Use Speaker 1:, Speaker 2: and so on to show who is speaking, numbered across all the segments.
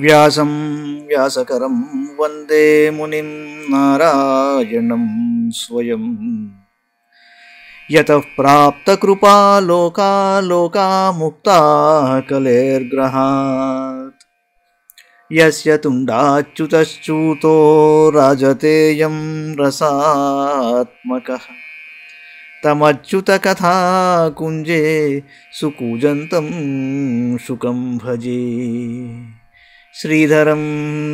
Speaker 1: వ్యాసం వ్యాసకరం వందే మునిం నారాయణం స్వయం యతః ప్రాప్తకృపా లోకా లోకా ముక్తా కలేర్గ్రహాత్ యస్య తుండాచ్యుతశ్చ్యుతో రాజతేయం రసాత్మకః తమచ్యుతకథా కుంజే సుకూజంతం శుకం భజే. శ్రీధరం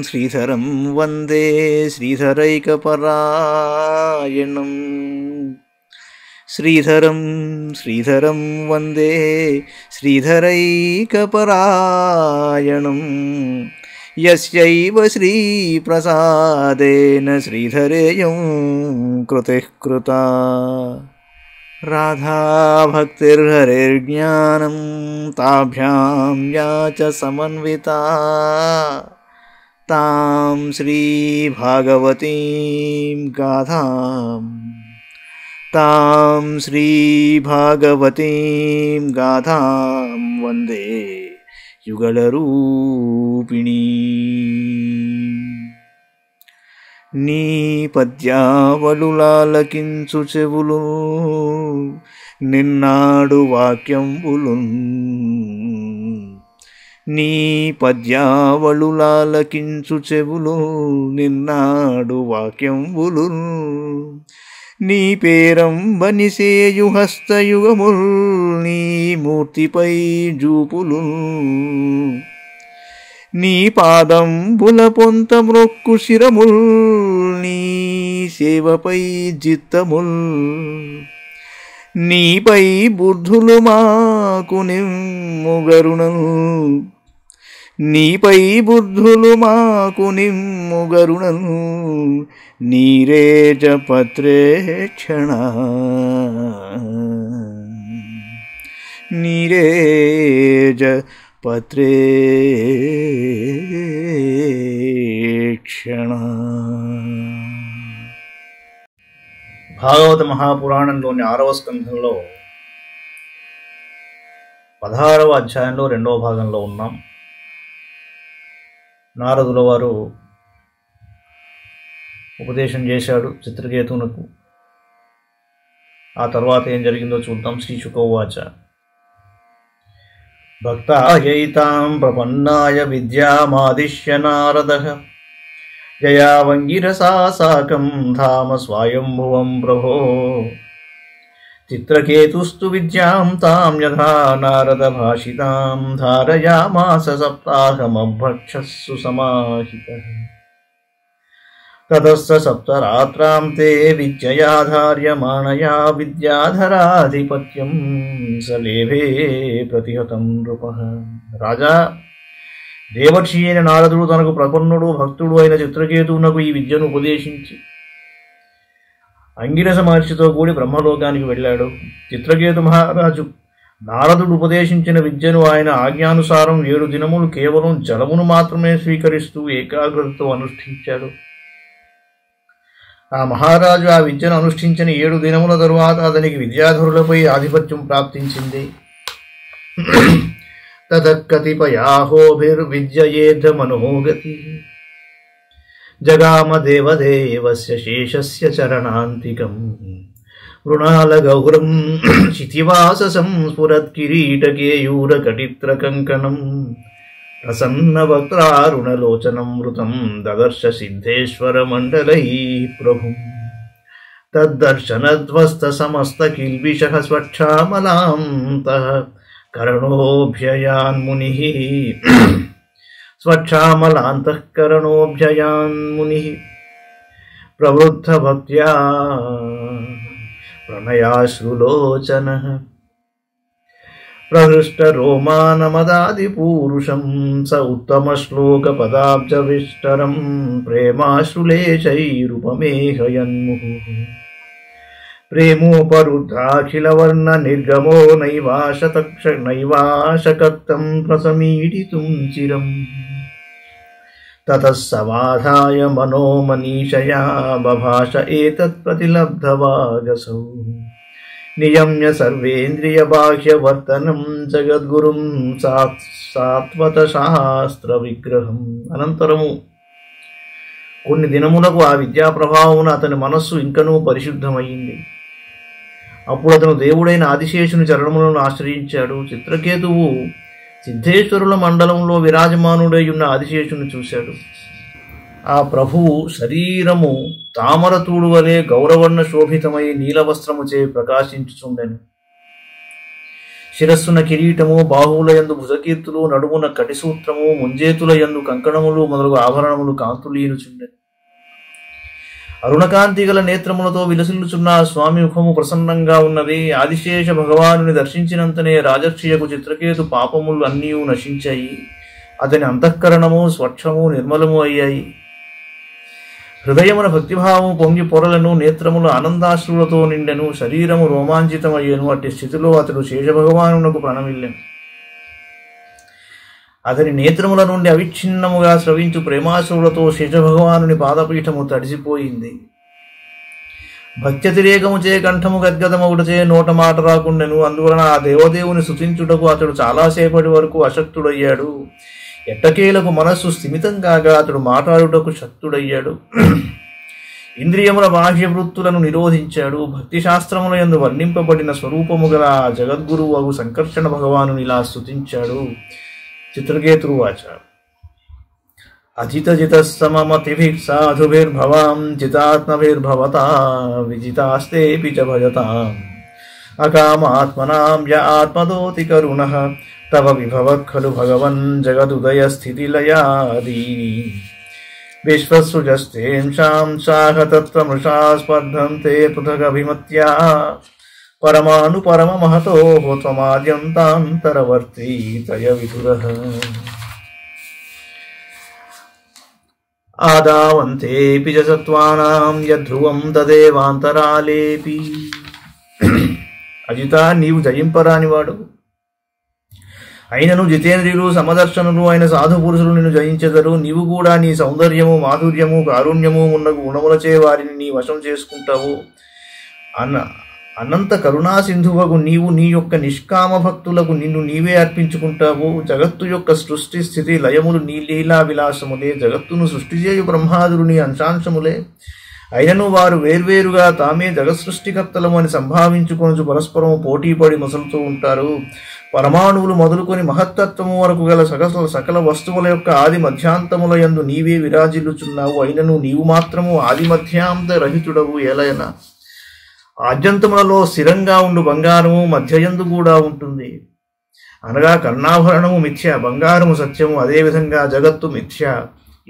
Speaker 1: శ్రీధరం వందే శ్రీధరైకపరాయణం. శ్రీధరం శ్రీధరం వందే శ్రీధరైకపరాయణం. యస్యైవ శ్రీప్రసాదేన శ్రీధరేయం కృతిః కృతా. రాధా భక్తిర్హరేర్జ్ఞానం తాభ్యాం యా చ సమన్వితా తాం శ్రీభాగవతీం గాథాం వందే యుగళరూపిణీ. నీ పద్యావళులాలకించు చెవులు నిన్నాడు వాక్యంబులు. నీ పద్యావళులాలకించు చెవులు నిన్నాడు వాక్యంబులు. నీ పేరంబనిసేయు హస్తయుగముల్ నీ మూర్తిపై జూపులు. నీ పాదంబుల పొంత మ్రొక్కు శిరముల్ నీ సేవపై జిత్తముల్. నీపై బుద్ధులు మాకు నిమ్ముగరుణను. నీపై బుద్ధులు మాకు నిమ్ముగరుణను. నీరేజ పత్రేక్షణ నీరేజ పత్రేక్షణ. భాగవత మహాపురాణంలోని 6వ స్కంధంలో 16వ అధ్యాయంలో 2వ భాగంలో ఉన్నాం. నారదుల వారు ఉపదేశం చేశాడు చిత్రకేతునకు. ఆ తర్వాత ఏం జరిగిందో చూద్దాం. శ్రీ శుకోవాచ. భక్తాయైతాం ప్రపన్నాయ విద్యామాదిశ్య నారదః జయావంగిరసా సాకం ధామ స్వయంభువం ప్రభో. చిత్రకేతుస్తు విద్యాం తాం యథా నారద భాషితాం ధారయామాస సప్తాహమభక్షస్సు సమాహితః. తతస్స సప్తరాత్రాం తే విద్యయాధార్యమాణయా విద్యాధరాధిపత్యం సలేభే ప్రతిహతం నృపః. రాజా, దేవర్షి అయిన నారదుడు తనకు ప్రపన్నుడు భక్తుడు అయిన చిత్రకేతువునకు ఈ విద్యను ఉపదేశించి అంగిరస మహర్షితో కూడి బ్రహ్మలోకానికి వెళ్ళాడు. చిత్రకేతు మహారాజు నారదుడు ఉపదేశించిన విద్యను ఆయన ఆజ్ఞానుసారం 7 దినములు కేవలం జలమును మాత్రమే స్వీకరిస్తూ ఏకాగ్రతతో అనుష్ఠించాడు. ఆ మహారాజు ఆ విద్యను అనుష్ఠించిన 7 దినముల తరువాత అతనికి విద్యాధరులపై ఆధిపత్యం ప్రాప్తించింది. తదకతిపయాహోభిర్విద్యయేధ మనోగతి జగామ దేవదేవస్య శేషస్య చరణాంతికం. మృణాలగౌరం శితివాససం స్ఫురత్కిరీటకేయూరకటిత్రకంకణం ప్రసన్నవక్త్రారుణలోచనం మృతం దదర్శ సిద్ధేశ్వరమండలై ప్రభుం. తద్దర్శనధ్వస్త సమస్త కిల్బిషః స్వచ్ఛామలాంతః కరణోభ్యయాన్మునిః. స్వచ్ఛామలాంతఃకరణోభ్యయాన్మునిః ప్రవృద్ధభక్త్యా ప్రణయాశ్రులోచనః. ప్రహృష్టరోమానమదాదిపూరుషం స ఉత్తమశ్లోకపదాబ్జవిష్టరం ప్రేమాశ్రులేశైరుపమేహయన్ముః. ప్రేమోపరుద్ధాఖిలవర్ణ నిర్గమో నైవాశకర్తం ప్రసమీడితుం చిరం. తతః సమాధాయ మనోమనీషయా బభాష ఏతత్ ప్రతిలబ్ధవాగసౌ. నియమ్య సర్వేంద్రియ బాహ్య వర్తనం జగద్గురుం సాత్వత శాస్త్ర విగ్రహం. అనంతరము కొన్ని దినములకు ఆ విద్యా ప్రభావమున అతని మనస్సు ఇంకనూ పరిశుద్ధమయ్యింది. అప్పుడు అతను దేవుడైన ఆదిశేషుని చరణములను ఆశ్రయించాడు. చిత్రకేతువు సిద్ధేశ్వరుల మండలంలో విరాజమానుడై ఉన్న ఆదిశేషుని చూశాడు. ఆ ప్రభువు శరీరము తామరతూడు వలె గౌరవర్ణ శోభితమై నీలవస్త్రముచే ప్రకాశించుచుండెను. శిరస్సున కిరీటము, బాహువుల యందు భుజకీర్తులు, నడుమున కటిసూత్రము, ముంజేతుల యందు కంకణములు మొదలగు ఆభరణములు కాంతులీనుచుండెను. అరుణకాంతి గల నేత్రములతో విలసిల్లుచున్న స్వామి ముఖము ప్రసన్నంగా ఉన్నది. ఆదిశేష భగవానుని దర్శించినంతనే రాజర్షియకు చిత్రకేతు పాపములు అన్నీ నశించాయి. అతని అంతఃకరణము స్వచ్ఛము నిర్మలము అయ్యాయి. హృదయమున భక్తిభావము పొంగి పొరలను, నేత్రముల ఆనందాశ్రులతో నిండెను. శరీరము రోమాంచితమయ్యను. అట్టి స్థితిలో అతడు శేషభగవానునకు ప్రణమిల్లెను. అతని నేత్రముల నుండి అవిచ్ఛిన్నముగా స్రవించు ప్రేమాశ్రులతో శేషభగవానుని పాదపీఠము తడిసిపోయింది. భక్త్యతిరేకముచే కంఠము గద్గదమవుటచే నోట మాట రాకుండెను. అందువలన ఆ దేవదేవుని స్తుతించుటకు అతడు చాలాసేపటి వరకు అశక్తుడయ్యాడు. ఎట్టకేలకు మనస్సు స్థిమితం కాగా అతడు మాట్లాడుటకు శక్తుడయ్యాడు. ఇంద్రియముల బాహ్య వృత్తులను నిరోధించాడు. భక్తి శాస్త్రముల యందు వర్ణింపబడిన స్వరూపము గల జగద్గురువు అగు సంకర్షణ భగవానుని ఇలా స్తుతించాడు. చిత్రకేతుర్వాచ అజితజితస్తమమతిభిః సాధుభిర్భవాం జితాత్మభిర్భవతా విజితాస్తేపి చ భజతాం అకామాత్మనాం య ఆత్మదోతి కరుణః తవ విభవః ఖలు భగవన్ జగదుదయస్థితిలయాదీని విశ్వసృజస్తేంషాం సాహతత్వమృషా స్పర్ధంతే పృథగభిమత్యా పరమాను పరమ మహతో త్వమాద్యంతాంతరవర్తి తయ విధురః ఆదావంతేపి చ సత్వానాం యధ్రువం తదేవాంతరాలేపి. అజిత, నీవు జయింపరానివాడు. అయినను జితేంద్రియులు సమదర్శనులు అయిన సాధు పురుషులు నిన్ను జయించెదరు. నీవు కూడా నీ సౌందర్యము, మాధుర్యము, కారుణ్యము ఉన్న గుణములచే వారిని నీ వశం చేసుకుంటావు. అనంత కరుణా సింధువకు నీవు నీ యొక్క నిష్కామ భక్తులకు నిన్ను నీవే అర్పించుకుంటావు. జగత్తు యొక్క సృష్టి స్థితి లయములు నీ లీలా విలాసములే. జగత్తును సృష్టి చేయు బ్రహ్మాదులు నీ అంశాంశములే. అయినను వారు వేర్వేరుగా తామే జగత్సృష్టికర్తలము అని సంభావించుకొనుచు పరస్పరము పోటీపడి మొసలుతూ ఉంటారు. పరమాణువులు మొదలుకొని మహత్తత్వము వరకు గల సకల వస్తువుల యొక్క ఆది మధ్యాంతముల యందు నీవే విరాజిల్లుచున్నావు. అయినను నీవు మాత్రము ఆది మధ్యాంత రహితుడవు. ఏలయన ఆద్యంతములలో స్థిరంగా ఉండు బంగారము మధ్యయందు కూడా ఉంటుంది. అనగా కర్ణాభరణము మిథ్య, బంగారము సత్యము. అదేవిధంగా జగత్తు మిథ్య,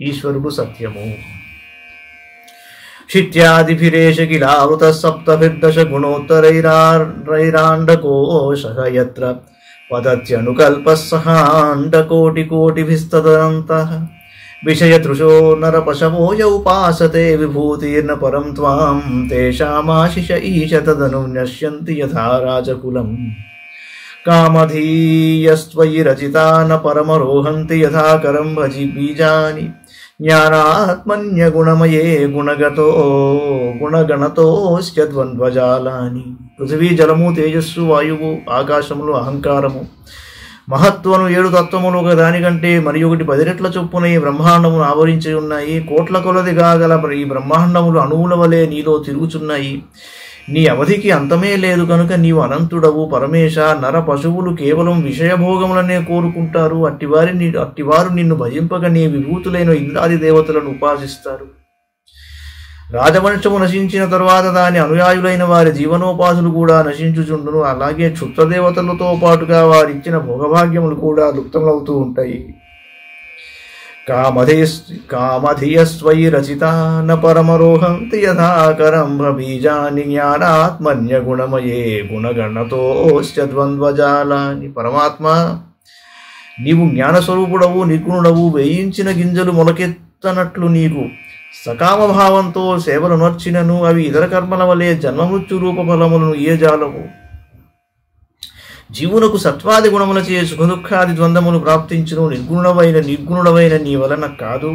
Speaker 1: ఈశ్వరుడు సత్యము. శిత్యాదిభిరేష కిలావృత సప్తభిర్దశ గుణోత్తరైరాండకోశః యత్ర వదత్యనుకల్పః సహాండకోటికోటిభిస్తదనంతః విషయతృషో నరపశవో యౌపాసతే విభూతిర్న పరం త్వాం తేషామాశిష ఈశ తదను నశ్యంతి యథా రాజకులం కామధీయస్త్వయి రచితా న పరమరోహంతి యథా కరం భజి బీజాని జ్ఞానాత్మన్యగుణమయే గుణగణతోశ్చద్వంద్వజాలాని. పృథివీ, జలము, తేజస్సు, వాయువు, ఆకాశములు, అహంకారము, మహత్వను 7 తత్వములు ఒక దానికంటే మరి ఒకటి 10 రెట్ల చొప్పున ఈ బ్రహ్మాండమును ఆవరించి ఉన్నాయి. కోట్ల కొలదిగా గల ఈ బ్రహ్మాండములు అణువుల వలె నీలో తిరుగుచున్నాయి. నీ అవధికి అంతమే లేదు కనుక నీవు అనంతుడవు. పరమేశ, నర పశువులు కేవలం విషయభోగములనే కోరుకుంటారు. అట్టివారు నిన్ను భజింపక నీ విభూతులైన ఇంద్రాది దేవతలను ఉపాసిస్తారు. రాజవంశము నశించిన తరువాత దాని అనుయాయులైన వారి జీవనోపాధులు కూడా నశించుచుండును. అలాగే క్షుద్రదేవతలతో పాటుగా వారిచ్చిన భోగభాగ్యములు కూడా లుప్తమవుతూ ఉంటాయి. కామధియస్వయి రచితా న పరమరోహంతి యథాకరంభ బీజాని జ్ఞానాత్మన్యగుణమయే గుణగణతోశ్చద్వంద్వజాలాని. పరమాత్మ, నీవు జ్ఞానస్వరూపుడవు, నిర్గుణుడవు. వేయించిన గింజలు మొలకెత్తనట్లు నీకు సకామభావంతో సేవలు నర్చినను అవి ఇతర కర్మల వలె జన్మమృత్యు రూప ఫలములను ఇయ్యజాలవు. జీవునకు సత్వాది గుణములచే సుఖదుఖాది ద్వంద్వములు ప్రాప్తించును. నిర్గుణుడవైన నీ వలన కాదు.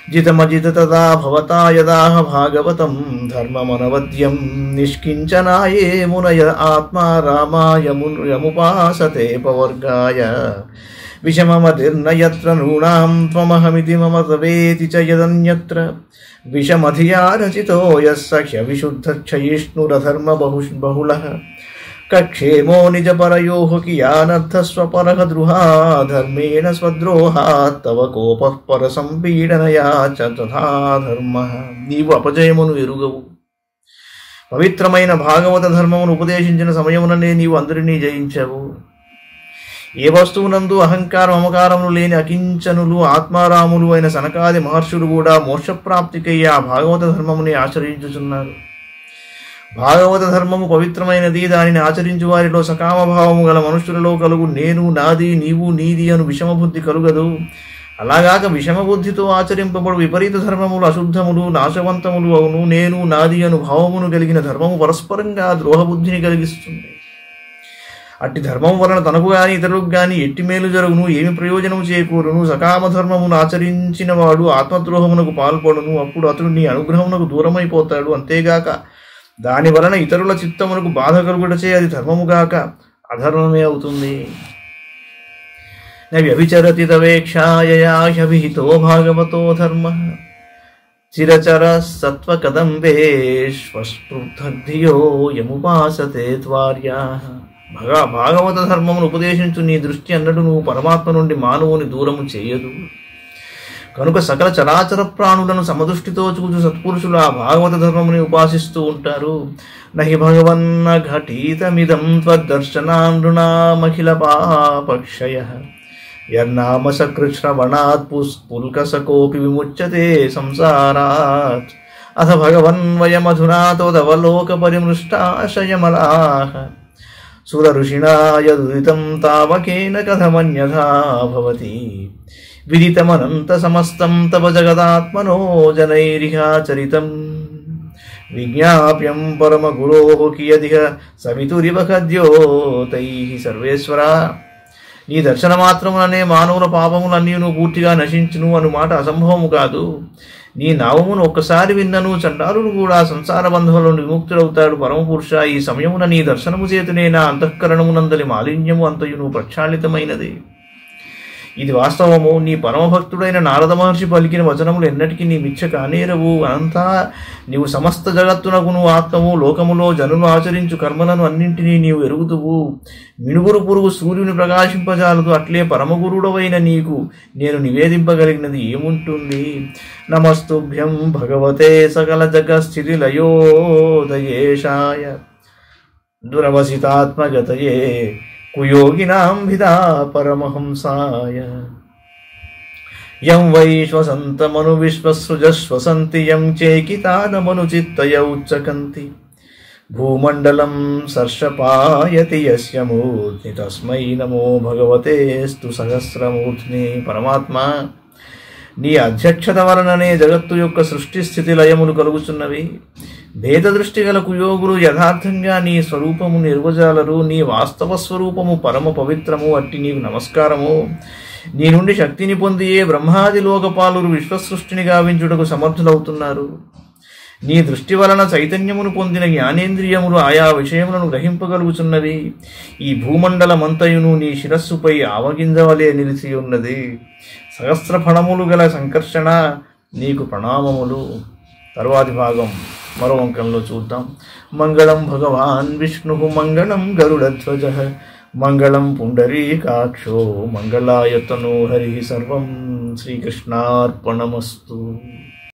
Speaker 1: జితమజిత తదా భవతా యదాహ భాగవతం ధర్మమనవద్యం నిష్కించనాయే మునయ ఆత్మా రామాయముపాసతే పవర్గాయ విషమమతిర్నయత్ర నృణాం త్వమహమితి మమ తవేతి చ యదన్యత్ర విషమధియా రచితో యస్సఖ్య విశుద్ధక్షయిష్ణురధర్మ బహుళః కక్షేమో నిజపరయోః కియానర్థస్వపరః ద్రుహా ధర్మేణ స్వద్రోహాత్ తవ కోపః పరసంపీడనయా చ తథా ధర్మః. నీవు అపజయమును ఎరుగవు. పవిత్రమైన భాగవత ధర్మమును ఉపదేశించిన సమయముననే నీవు అందరినీ జయించావు. ఏ వస్తువునందు అహంకారం మమకారములు లేని అకించనులు ఆత్మారాములు అయిన సనకాది మహర్షులు కూడా మోక్షప్రాప్తికై ఆ భాగవత ధర్మముని ఆచరించుచున్నారు. భాగవత ధర్మము పవిత్రమైనది. దానిని ఆచరించు వారిలో సకామభావము గల మనుష్యులలో కలుగు నేను నాది నీవు నీది అను విషమబుద్ధి కలుగదు. అలాగాక విషమబుద్ధితో ఆచరింపబడు విపరీత ధర్మములు అశుద్ధములు నాశవంతములు అవును. నేను నాది అను భావమును కలిగిన ధర్మము పరస్పరంగా ద్రోహబుద్ధిని కలిగిస్తుంది. అట్టి ధర్మం వలన తనకు గాని ఇతరులకు గాని ఎట్టి మేలు జరుగును, ఏమి ప్రయోజనము చేకూరును. సకామ ధర్మమును ఆచరించిన వాడు ఆత్మద్రోహమునకు పాల్పడును. అప్పుడు అతడు నీ అనుగ్రహమునకు దూరమైపోతాడు. అంతేగాక దాని వలన ఇతరుల చిత్తమునకు బాధ కలుగుటచే అది ధర్మముగాక అధర్మమే అవుతుంది. వ్యభిచరతి తవేక్షాయయాభిహితో భాగవతో ధర్మ చిరచర సత్వకదంబేష్వస్పృద్ధధియో యముపాసతే త్వార్యా. భాగవత ధర్మమును ఉపదేశించు నీ దృష్టి అన్నడు నువ్వు పరమాత్మ నుండి మానవుని దూరము చేయదు. కనుక సకల చరాచర ప్రాణులను సమదృష్టితో చూచు సత్పురుషులు ఆ భాగవత ధర్మముని ఉపాసిస్తూ ఉంటారు. నహి భగవన్న ఘటీతమిదం త్వద్దర్శనానృణామఖిల పాపక్షయః యన్నామ సకృశ్రవణాత్ పుల్కసకోపి విముచ్యతే సంసారాత్ అథ భగవన్వయమధునా తోదవలోక పరిమృష్టాశయమలాః సుర ఋషిణా యదుదితం తావకేన కథమన్యథా భవతి విదితమనంత సమస్తం తవ జగదాత్మనో జనైరిహాచరితం విజ్ఞాప్యం పరమగురోః కియదిహ సవితురివ ఖద్యో తైః సర్వేశ్వర. నీ దర్శన మాత్రముననే మానవుల పాపములన్నీ పూర్తిగా నశించును అను మాట అసంభవము కాదు. నీ నామమును ఒక్కసారి విన్నను చండాలుడు కూడా సంసార బంధముల నుండి విముక్తుడవుతాడు. పరమపురుష, ఈ సమయమున నీ దర్శనము చేతనే నా అంతఃకరణమునందలి మాలిన్యము అంతయును ప్రక్షాళితమైనది. ఇది వాస్తవము. నీ పరమభక్తుడైన నారద మహర్షి పలికిన వచనములు ఎన్నటికీ నీ మిథ్య కానేరవు. అనంతా నీవు సమస్త జగత్తునకును ఆత్మవు. లోకములో జనులు ఆచరించు కర్మలను అన్నింటినీ నీవు ఎరుగుతువు. మినుగురు పురుగు సూర్యుని ప్రకాశింపజాలదు. అట్లే పరమగురుడవైన నీకు నేను నివేదింపగలిగినది ఏముంటుంది? నమస్తుభ్యం భగవతే సకల జగస్థితి లయోదయేశాయ దురవసితాత్మగతయే కుయోగినాం భిదా పరమహంసాయ. యం వై శ్వసంతమను విశ్వసృజశ్వసంతి యం చేకితానమను చిత్తయ ఉచ్చకంతి భూమండలం సర్షపాయతి యస్య మూర్తి తస్మై నమో భగవతేస్తు సహస్రమూర్తిని. పరమాత్మ, నీ అధ్యక్షత వలననే జగత్తు యొక్క సృష్టి స్థితి లయములు కలుగుచున్నవి. భేద దృష్టి గల కుయోగులు యథార్థంగా నీ స్వరూపము నిర్వజాలరు. నీ వాస్తవ స్వరూపము పరమ పవిత్రము. అట్టి నీకు నమస్కారము. నీ నుండి శక్తిని పొందియే బ్రహ్మాది లోకపాలురు విశ్వసృష్టిని గావించుటకు సమర్థులవుతున్నారు. నీ దృష్టి వలన చైతన్యమును పొందిన జ్ఞానేంద్రియములు ఆయా విషయములను గ్రహింపగలుగుచున్నవి. ఈ భూమండలమంతయును నీ శిరస్సుపై ఆవగింజవలే నిలిచి ఉన్నది. సహస్ర ఫణములు గల సంకర్షణ, నీకు ప్రణామములు. తరువాతి భాగం మరో అంకంలో చూద్దాం. మంగళం భగవాన్ విష్ణు మంగళం గరుడధ్వజ మంగళం పుండరీకాక్షో మంగళాయతనో హరి. సర్వం శ్రీకృష్ణార్పణమస్తు.